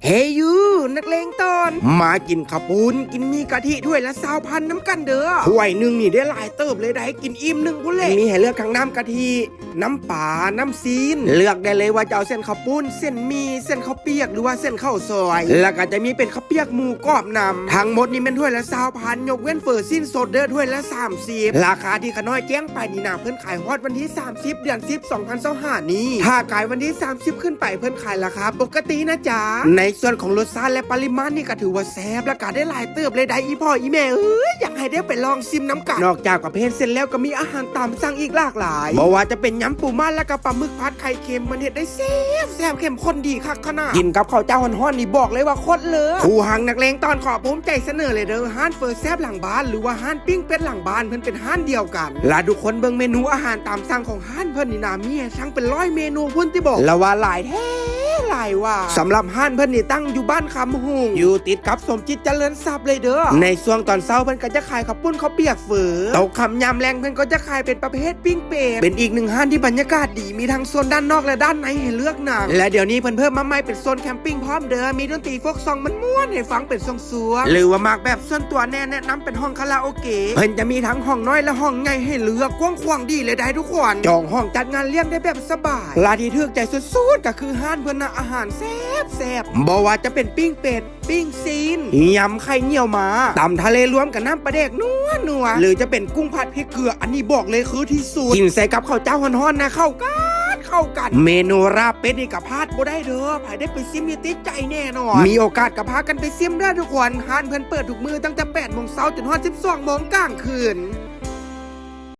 เฮ้ยยูนักเลงตอนมากินข้าวปุ้นกินมีกะทิถ้วยละ20,000น้ำกันเด้อถ้วยหนึ่งนี่ได้หลายเติบเลยได้กินอิ่มหนึ่งพุ่นเลยมีให้เลือกทั้งน้ำกะทิน้ำป่าน้ำซีนเลือกได้เลยว่าจะเอาเส้นข้าวปุ้นเส้นมีเส้นข้าวเปียกหรือว่าเส้นข้าวซอยแล้วก็จะมีเป็นข้าวเปียกหมูกรอบนำทั้งหมดนี่เป็นถ้วยละ20,000ยกเว้นเฟอร์ซินสดเด้อถ้วยละ30ราคาที่ขน้อยแจ้งไปนี่นะเพิ่นขายฮอดวันที่30เดือน10 2025นี้ถ้าขายวันที่30ขึ้นไปเพิ่นขายราคาปกตินะจ๊ะในส่วนของรสชาติและปริมาณนี่ก็ถือว่าแซ่บและก็ได้หลายเติบเลยได้อีพ่ออีแม่อยากให้ได้ไปลองชิมน้ำกันนอกจากประเภทเส้นแล้วก็มีอาหารตามสั่งอีกหลากหลายบ่ว่าจะเป็นยำปูม้าและก็ปลาหมึกผัดไข่เค็มมันเฮ็ดได้แซ่บเข้มข้นดีคักขนาดกินกับข้าวเจ้าฮ้อนๆนี่บอกเลยว่าโคตรเลยผู้หังนักเลงตอนขอภูมิใจเสนอเลยเด้อห้านเฟอร์แซ่บหลังบ้านหรือว่าห้านปิ้งเป็ดหลังบ้านเพิ่นเป็นห้านเดียวกันและทุกคนเบิ่งเมนูอาหารตามสั่งของห้านเพิ่นนี่นะมีให้สั่งเป็น100เมนูพุ่นที่บอกแล้วว่าหลายแท้หลายว่าสำหรับห้านเพิ่นนี่ตั้งอยู่บ้านคำหุงอยู่ติดกับสมจิตเจริญทรัพย์เลยเด้อในช่วงตอนเช้าเพิ่นก็จะขายข้าวปุ้นข้าวเปียกเฝอตกค่ำยามแรงเพิ่นก็จะขายเป็นประเภทปิ้งเป็ดเป็นอีกหนึ่งห้านที่บรรยากาศดีมีทั้งโซนด้านนอกและด้านในให้เลือกหนังและเดี๋ยวนี้เพิ่นเพิ่มมาใหม่เป็นโซนแคมปิ้งพร้อมเด้อมีดนตรีโฟกซองมันม่วนให้ฟังเป็นทรงสวงหรือว่ามากแบบส่วนตัวแนะนำเป็นห้องคาราโอเกะเพิ่นจะมีทั้งห้องน้อยและห้องใหญ่ให้เลือกกว้างขวางดีเลยได้ทุกคนจองห้องจัดงานเลี้ยงได้แบบสบายลาที่ถึกใจสุดๆก็คือห้านเพิ่นน่ะอาหารแซ่บบ่ว่าจะเป็นปิ้งเป็ดปิ้งซีนยำไข่เหี่ยวหมาตำทะเลรวมกับน้ำปลาแดกนัวหรือจะเป็นกุ้งผัดพริกเกลืออันนี้บอกเลยคือที่สุดกินใส่กับข้าวเจ้าฮ้อนๆนะเข้ากันเมนูราบเป็ดนี่กับพลาดบ่ได้เด้อไผได้ไปซิมมีติดใจแน่นอนมีโอกาสกับพากันไปซิมได้ทุกคนห้านเพิ่นเปิดทุกมื้อตั้งแต่ 8 โมงเช้าจนฮอด 12 โมงกลางคืน